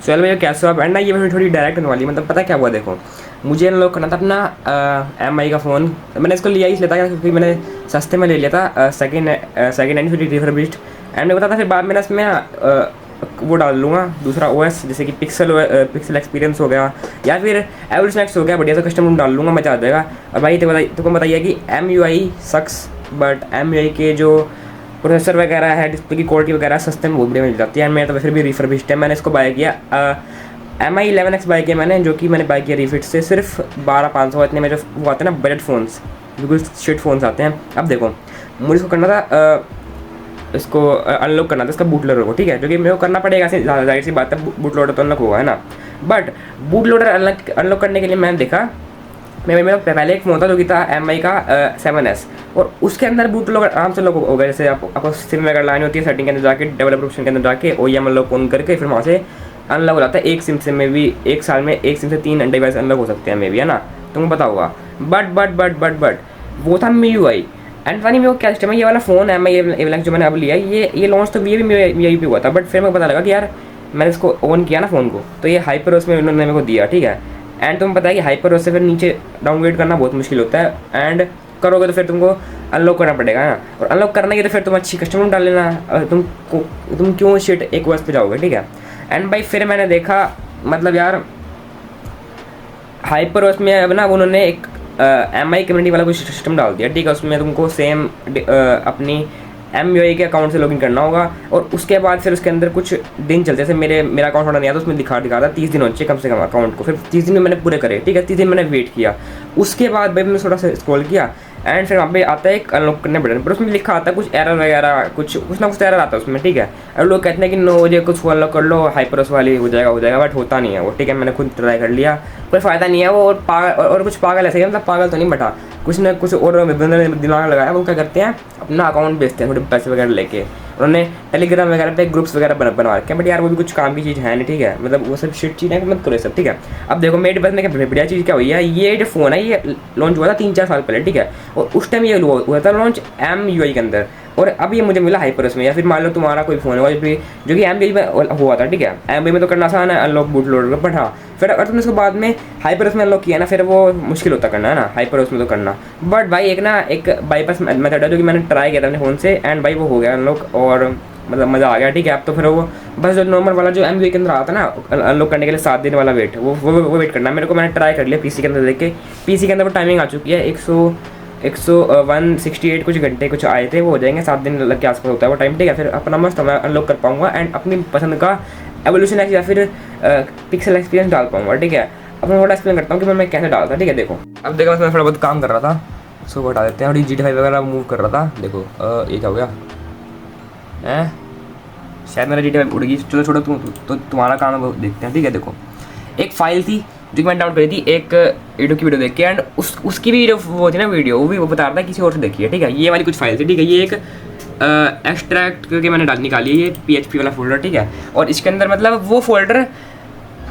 So hello भैया, कैसे हो आप? एंड ना ये वीडियो थोड़ी डायरेक्ट होने वाली है। मतलब पता क्या हुआ, देखो मुझे अनलॉक करना था अपना MI का फ़ोन। मैंने इसको लिया ही इसलिए था क्योंकि मैंने सस्ते में ले लिया था, सेकेंड हैंड फिर रिफर्बिश्ड। एंड मैं बता था फिर बाद में ना इसमें वो डाल लूँगा दूसरा OS, जैसे कि पिक्सल एक्सपीरियंस हो गया या फिर एवरेज नेक्स्ट हो गया, बढ़िया सा कस्टम डाल लूँगा, मज़ा आ जाएगा। और भाई तुमको बताइए कि MUI सक्स, बट MUI के जो प्रोसेसर वगैरह है, डिस्प्ले की क्वालिटी वगैरह सस्ते में बहुत बढ़िया मिल जाती है। एंड मेरा तो फिर भी रिफर्बिश्ड है। मैंने इसको बाय किया MI 11X बाय किया मैंने, जो कि मैंने बाय किया रिफिट से सिर्फ 12,500 इतने में। जो वो आते हैं ना बजट फ़ोन्स, बिल्कुल शिट फ़ोन्स आते हैं। अब देखो मुझे इसको करना था, इसको अनलॉक करना था इसका बूट लोडर को, ठीक है, जो कि मेरे को करना पड़ेगा, जाहिर सी बात है, बूट लोडर तो अनलॉक होगा, है ना। बट बूट लोडर अनलॉक करने के लिए मैंने देखा, मेरा पहले एक फ़ोन था जो कि था MI का 7S, और उसके अंदर बूट लोडर आराम से लॉक हो गया। जैसे आपको सिम वगैरह लानी होती है, सेटिंग के अंदर जाके, डेवलपर ऑप्शन के अंदर जाके OEM अनलॉक ऑन करके फिर वहाँ से अनलॉक हो जाता है। एक सिम से में भी एक साल में एक सिम से 3 डिवाइस अनलॉक हो सकते हैं मे भी, है ना, तुमको पता होगा। बट वो था MIUI। एंड पता नहीं मेरे को क्या सिस्टम है, ये वाला फ़ोन MI 11X जो मैंने अब लिया, ये लॉन्च तो ये भी MIUI पे हुआ था। बट फिर मेरे को पता लगा कि यार मैंने इसको ऑन किया ना फ़ोन को, तो ये हाइपर में उन्होंने मेरे को दिया, ठीक है। एंड तुम्हें पता है कि हाइपर से फिर नीचे डाउनग्रेड करना बहुत मुश्किल होता है, एंड करोगे तो फिर तुमको अनलॉक करना पड़ेगा ना। और अनलॉक करने के तो फिर तुम अच्छी कस्टमर डाल लेना, तुम क्यों शिट एक OS पे जाओगे, ठीक है। एंड भाई फिर मैंने देखा, मतलब यार हाइपर OS में अब ना उन्होंने एक MI कम्युनिटी वाला कुछ सिस्टम डाल दिया, ठीक है। उसमें तुमको सेम अपनी MUI के अकाउंट से लॉगिन करना होगा, और उसके बाद फिर उसके अंदर कुछ दिन चलते, जैसे मेरा अकाउंट होना नहीं आता, उसमें दिखा था 30 दिन होने चाहिए कम से कम अकाउंट को। फिर 30 दिन में मैंने पूरे करे, ठीक है, 30 दिन मैंने वेट किया। उसके बाद भाई मैंने थोड़ा सा स्क्रॉल किया, एंड फिर वहाँ पे आता है एक अनलॉक करने बटन, पर उसमें लिखा आता है कुछ एरर वगैरह, कुछ ना कुछ एरर आता है उसमें, ठीक है। और लोग कहते हैं कि नो ये कुछ अनलॉक कर लो, हाइपर वाली हो जाएगा, बट होता नहीं है वो, ठीक है। मैंने खुद ट्राई कर लिया, कोई फ़ायदा नहीं है वो। और कुछ पागल ऐसे ही, मतलब पागल तो नहीं बटा, कुछ ना कुछ और बंदे ने दिमाग लगाया, वो क्या करते हैं अपना अकाउंट बेचते हैं थोड़े पैसे वगैरह लेके। उन्होंने टेलीग्राम वगैरह पे ग्रुप्स वगैरह बनवा रखे हैं, बट यार वो भी कुछ काम की चीज़ है नहीं, ठीक है। मतलब वो सब शिट चीज़ है, मत करो सब, ठीक है। अब देखो मेरे पास में क्या बढ़िया चीज़ क्या हुई है, ये जो फ़ोन है ये लॉन्च हुआ था 3-4 साल पहले, ठीक है। और उस टाइम ये हुआ था लॉन्च MUI के अंदर, और अब ये मुझे मिला हाइपर में। या फिर मान लो तुम्हारा कोई फ़ोन होगा जो कि MUI में हुआ था, ठीक है। MUI में तो करना आसान है अनलॉक बूट लोडर, बट हाँ फिर अगर तुमने उसको बाद में हाइपर में अनलॉक किया ना, फिर वो मुश्किल होता करना, है ना, हाइपर में तो करना। बट भाई एक बाईपास मेथड है जो कि मैंने ट्राई किया था अपने फ़ोन से, एंड भाई वो हो गया अनलॉक, और मतलब मज़ा आ गया, ठीक है। अब तो फिर वो बस जो नॉर्मल वाला जो MUI के अंदर आता ना अनलॉक करने के लिए 7 दिन वाला वेट, वो वेट करना है मेरे को। मैंने ट्राई कर लिया PC के अंदर देख के, PC के अंदर वो टाइमिंग आ चुकी है 168 कुछ घंटे कुछ आए थे, वो हो जाएंगे 7 दिन लग के आसपास होता है वो टाइम, ठीक है। फिर अपना मस्त मैं अनलॉक कर पाऊँगा, एंड अपनी पसंद का एवोल्यूशन X या फिर पिक्सल एक्सपीरियंस डाल पाऊँगा, ठीक है। अब मैं थोड़ा एक्सप्लेन करता हूँ कि मैं कैसे डालता, ठीक है। देखो अब देखो मैं थोड़ा बहुत काम कर रहा था, सो हटा देते हैं। थोड़ी GT5 वगैरह मूव कर रहा था, देखो ये क्या हो गया है, शायद मेरा GT5 उड़ गई। चलो छोड़ो, तो तुम्हारा काम है देखते हैं, ठीक है। देखो एक फाइल थी जो कि मैंने डाउनलोड करी थी एक वीडियो की वीडियो देख के, एंड उसकी भी वीडियो वो थी ना, वीडियो वो भी वो बता रहा था किसी और से देखिए, ठीक है। ये वाली कुछ फाइल थी, ठीक है। ये एक एक्सट्रैक्ट करके मैंने निकाली है, ये PHP वाला फोल्डर, ठीक है। और इसके अंदर मतलब वो फोल्डर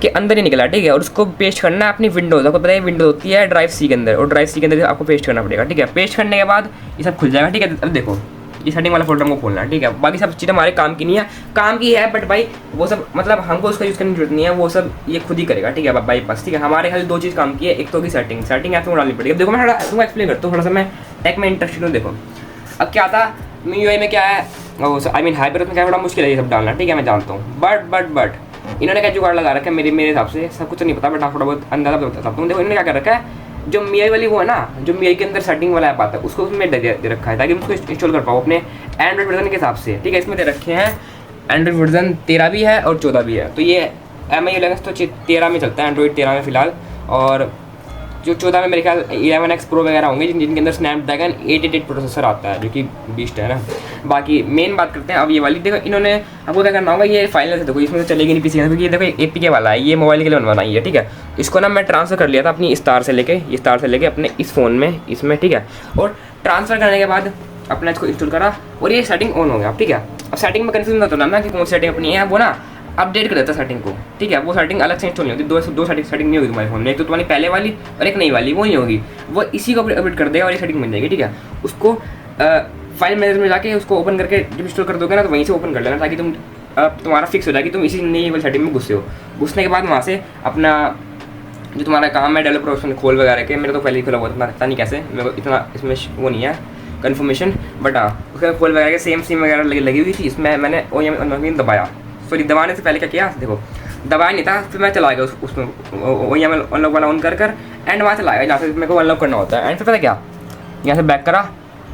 के अंदर ही निकला, ठीक है। और उसको पेस्ट करना है अपनी विंडोज़, आपको पता है विंडोज होती है ड्राइव C के अंदर, और ड्राइव C के अंदर आपको पेस्ट करना पड़ेगा, ठीक है। पेस्ट करने के बाद ये सब खुल जाएगा, ठीक है। अब देखो ये सेटिंग वाला फोल्डर हमको खोलना है, ठीक है। बाकी सब चीज़ें हमारे काम की नहीं है, काम की है, बट भाई वो सब मतलब हमको उसका यूज़ करने की जरूरत नहीं है, वो सब ये खुद ही करेगा, ठीक है, बाईपास, ठीक है। हमारे खाली 2 चीज़ काम की है, एक तो होगी सेटिंग ऐप में डालनी पड़ेगी। अब देखो मैं थोड़ा तुमको एक्सप्लेन करता हूँ, थोड़ा सा मैं टेक में इंटरेस्टेड हूँ। देखो अब क्या था MIUI में क्या है, आई मीन हाइपर में क्या थोड़ा मुश्किल है ये सब डालना, ठीक है, मैं जानता हूँ। बट इन्होंने क्या जुगाड़ लगा रखा है, मेरे हिसाब से सब कुछ नहीं पता, बट आप थोड़ा बहुत अंदाजा बता सकता हूँ। देखो इन्होंने क्या कर रखा है, जो MIUI वाली वो है ना, जो MIUI के अंदर सेटिंग वाला ऐप आता है उसको उसमें दे रखा है, ताकि मैं उसको इंस्टॉल कर पाऊँ अपने एंड्रॉइड वर्जन के हिसाब से, ठीक है। इसमें दे रखे हैं एंड्रॉइड वर्जन 13 भी है और 14 भी है। तो ये MI 11 तो 13 में चलता है, एंड्रॉइड 13 में फ़िलहाल, और जो 14 में मेरे ख्याल 11X Pro वगैरह होंगे जिनके अंदर स्नैपड्रैगन 888 प्रोसेसर आता है, जो कि बीस्ट है ना। बाकी मेन बात करते हैं अब ये वाली। देखो इन्होंने आपको क्या करना होगा, ये फाइल से देखो इसमें तो चलेगी नहीं PC के अंदर, क्योंकि ये देखो APK वाला है, ये मोबाइल के लिए बनवाना ही है, ठीक है। इसको ना मैं ट्रांसफ़र कर लिया था अपनी स्टार से लेके अपने इस फ़ोन में इसमें, ठीक है। और ट्रांसफ़र करने के बाद अपना इसको इंस्टॉल करा और ये सेटिंग ऑन हो गया, ठीक है। अब सेटिंग में कन्फ्यूजन होता ना कि कौन सी सेटिंग अपनी है, वो ना अपडेट कर देता सेटिंग को, ठीक है। वो सेटिंग अलग से इंस्टॉल नहीं होती, दो सेटिंग नहीं होगी तुम्हारे फोन में, एक तो तुम्हारी पहले वाली और एक नई वाली, वो नहीं होगी, वो इसी को अपडेट कर देगा और ये सेटिंग मिल जाएगी, ठीक है। उसको फाइल मैनेजर में जाके उसको ओपन करके जब इंस्टॉल कर दोगे ना, तो वहीं से ओपन कर लेना, ताकि तुम तुम्हारा फिक्स हो जाएगा कि तुम इसी नई वाली सेटिंग में घुसे हो। घुसने के बाद वहाँ से अपना जो तुम्हारा काम है डेवलपर ऑप्शन खोल वगैरह के, मेरा तो पहले ही खुला हुआ था, पता नहीं कैसे, मेरे को इतना इसमें वो नहीं है कन्फर्मेशन, बट हाँ उसका खोल वगैरह के सेम सिम वगैरह लगी हुई थी। इसमें मैंने OEM दबाया, सॉरी दबाने से पहले क्या किया देखो, दबाया नहीं था, फिर मैं चला गया उसमें OEM अनलॉक वाला ऑन कर एंड वहाँ चला गया जहाँ से मेरे को अनलॉक करना होता है। एंड फिर पता क्या, यहाँ से बैक करा,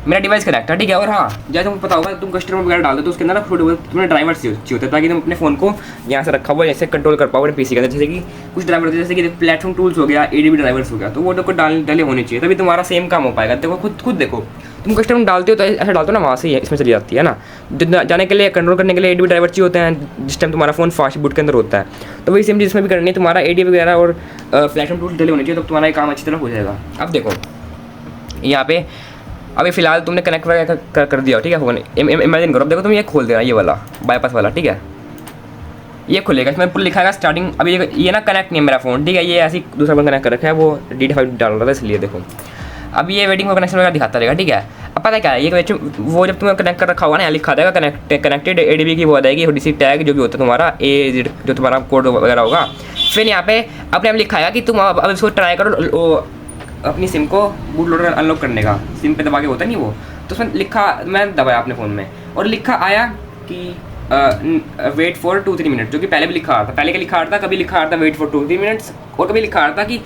मेरा डिवाइस कनेक्ट है, ठीक है। और हाँ जैसे तुमको पता होगा, तुम कस्टमर वगैरह डालते हो तो उसके अंदर ना तुम्हें ड्राइवर चाहिए होते हैं, ताकि तुम अपने फ़ोन को यहाँ से रखा हुआ जैसे कंट्रोल कर पाओ अपने पीसी के अंदर। जैसे कि कुछ ड्राइवर होते हैं, जैसे कि प्लेटफॉर्म टूल्स हो गया, ADB ड्राइवर्स हो गया, तो वो तो डाले होने चाहिए, तभी तुम्हारा सेम काम हो पाएगा। देखो खुद देखो, तुम कस्टमर डालते हो तो ऐसा डालते हो ना, वहाँ से इसमें चली जाती है ना, जाने के लिए कंट्रोल करने के लिए ADB ड्राइवर चाहिए होते हैं जिस टाइम तुम्हारा फ़ोन फास्ट बूट के अंदर होता है। तो वही सेम चीज़ इसमें भी करनी है, तुम्हारा ADB वगैरह और प्लेटफॉर्म टूल्स डले होने चाहिए, तो तुम्हारा काम अच्छी तरह हो जाएगा। अब देखो यहाँ पे अभी फ़िलहाल तुमने कनेक्ट वगैरह कर दिया, ठीक है फ़ोन। इमेजिन करो, देखो तुम ये खोल देना, ये वाला बाईपास वाला, ठीक है, ये खुलेगा, इसमें पूरा लिखा है स्टार्टिंग। अभी ये ना कनेक्ट नहीं है मेरा फ़ोन, ठीक है, ये ऐसी दूसरा फ़ोन कनेक्ट कर रखा है, वो D5 डाल रहा था इसलिए। देखो अब ये वेटिंग फॉर कनेक्शन वगैरह दिखाता रहेगा, ठीक है। अब पता है क्या है, ये वो जब तुम्हें कनेक्ट कर रखा होगा ना, यहाँ लिखा देगा कनेक्टेड ADB की वो आ जाएगी ODC टैग जो भी होता है तुम्हारा AZ जो तुम्हारा कोड वगैरह होगा। फिर यहाँ पे अपने आप लिखा है कि तुम अब इसको ट्राई करो अपनी सिम को बूट लोडर अनलॉक करने का, सिम पे दबा के होता नहीं वो, तो उसमें लिखा, मैं दबाया अपने फ़ोन में और लिखा आया कि वेट फॉर 2-3 मिनट, जो कि पहले भी लिखा आ रहा था। पहले क्या लिखा आ रहा था, कभी लिखा आ रहा था वेट फॉर 2-3 मिनट्स, और कभी लिखा आ रहा था कि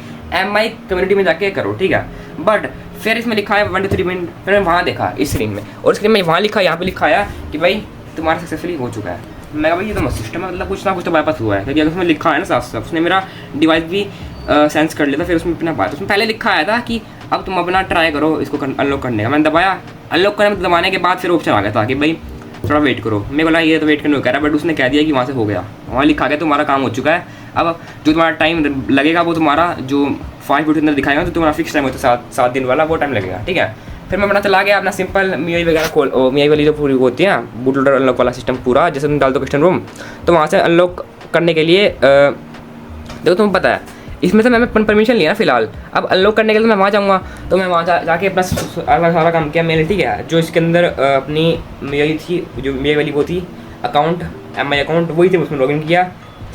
MI कम्युनिटी में जाके करो, ठीक है। बट फिर इसमें लिखा है 1-3 मिनट, फिर मैं वहाँ देखा इस स्क्रीन में, और स्क्रीन में वहाँ लिखा, यहाँ पे लिखा है कि भाई तुम्हारा सक्सेसफुली हो चुका है। मैं कहा भाई ये तो मस्त सिस्टम है, मतलब कुछ ना कुछ तो बाईपास हुआ है, क्योंकि अगर उसमें लिखा है ना साफ साफ, उसने मेरा डिवाइस भी सेंस कर लेता। फिर उसमें अपना बात, उसमें पहले लिखा आया था कि अब तुम अपना ट्राई करो इसको अनलॉक करने का। मैंने दबाया, अनलॉक करने में दबाने के बाद फिर ऑप्शन आ गया था कि भाई थोड़ा वेट करो। मेरे बोला ये तो वेट करने को कह रहा है, बट उसने कह दिया कि वहाँ से हो गया, वहाँ लिखा गया तुम्हारा काम हो चुका है। अब जो तुम्हारा टाइम लगेगा वो तुम्हारा जो 5 मिनट के अंदर दिखाएगा, तो तुम्हारा फिक्स टाइम होता है 7 दिन वाला, वो टाइम लगेगा, ठीक है। फिर मैं अपना चला गया अपना सिंपल MIUI वगैरह खोल, MIUI वाली जो पूरी होती है बूट लोडर अनलॉक वाला सिस्टम पूरा, जैसे तुम डाल दो कस्टम रूम, तो वहाँ से अनलॉक करने के लिए देखो तुम्हें पता है इसमें से मैंने परमिशन लिया ना फिलहाल। अब अनलॉक करने के लिए मैं वहाँ जाऊँगा, तो मैं वहाँ जाके अपना सारा काम किया मैंने, ठीक है। जो इसके अंदर अपनी MIUI थी, जो MIUI वाली वो थी अकाउंट, MI अकाउंट वही थे, उसमें लॉगिन किया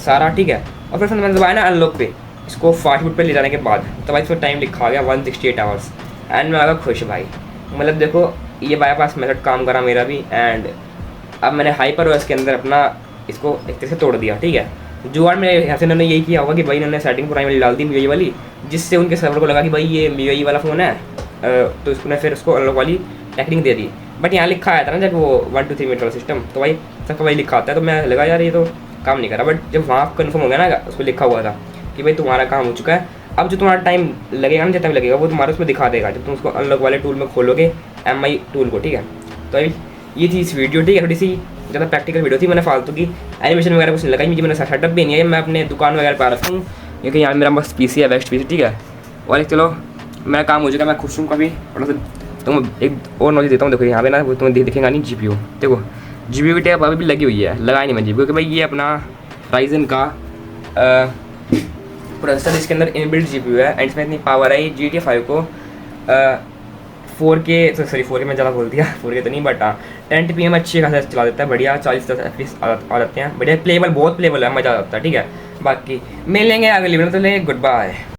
सारा, ठीक है। और फिर मैंने दबाया ना अनलॉक पे, इसको फास्ट फूड पे ले जाने के बाद, तो भाई इसमें टाइम लिखा गया 168 आवर्स, एंड मैं आ गया खुश भाई। मतलब देखो ये बाईपास मेथड काम करा मेरा भी, एंड अब मैंने HyperOS के अंदर अपना इसको एक तरह से तोड़ दिया, ठीक है। जुगाड़ मेरे यहाँ से इन्होंने यही किया होगा कि भाई इन्होंने सेटिंग पुरानी डाल दी MIUI वाली, जिससे उनके सर्वर को लगा कि भाई ये MIUI वाला फ़ोन है, तो उसने फिर उसको अनलॉक वाली टेक्निक दे दी। बट यहाँ लिखा आया था ना जब वो 1-2-3 मिनट वाला सिस्टम, तो भाई सबका भाई लिखा आता है, तो मैं लगा यार ये तो काम नहीं करा। बट जब वहाँ कन्फर्म हो गया ना, उसको लिखा हुआ था कि भाई तुम्हारा काम हो चुका है। अब जो तुम्हारा टाइम लगेगा ना, जितना लगेगा वो तुम्हारा उसमें दिखा देगा जब तुम उसको अनलॉक वाले टूल में खोलोगे, MI टूल को, ठीक है। तो ये थी इस वीडियो, ठीक है, थोड़ी सी ज़्यादा प्रैक्टिकल वीडियो थी, मैंने फालतू की एनिमेशन वगैरह कुछ नहीं लगाई, मुझे मैंने सेटअप भी नहीं है, मैं अपने दुकान वगैरह पर रखा हूँ, क्योंकि यहाँ मेरा मस्त PC है, बेस्ट PC, ठीक है। और एक चलो मेरा काम हो चुका, मैं खुश हूँ। कभी थोड़ा सा तुम एक और नॉलेज देता हूँ, देखो यहाँ पे ना वो तुम्हें दिखेगा नहीं GPU, देखो GPU की टैप अभी भी लगी हुई है, लगाई नहीं मैं GPU, क्योंकि भाई ये अपना Ryzen का प्रोसेसर, इसके अंदर इनबिल्ट GPU है, एंड इसमें इतनी पावर है GTA 5 को 4K मैं ज़्यादा बोल दिया, 4K तो नहीं, बट 1080p में अच्छी खासा चला देता है, बढ़िया 40 FPS आ जाते हैं, बढ़िया प्लेबल, बहुत प्लेबल है, मज़ा आता है, ठीक है। बाकी मिलेंगे अगली वीडियो, तो ले गुड बाय।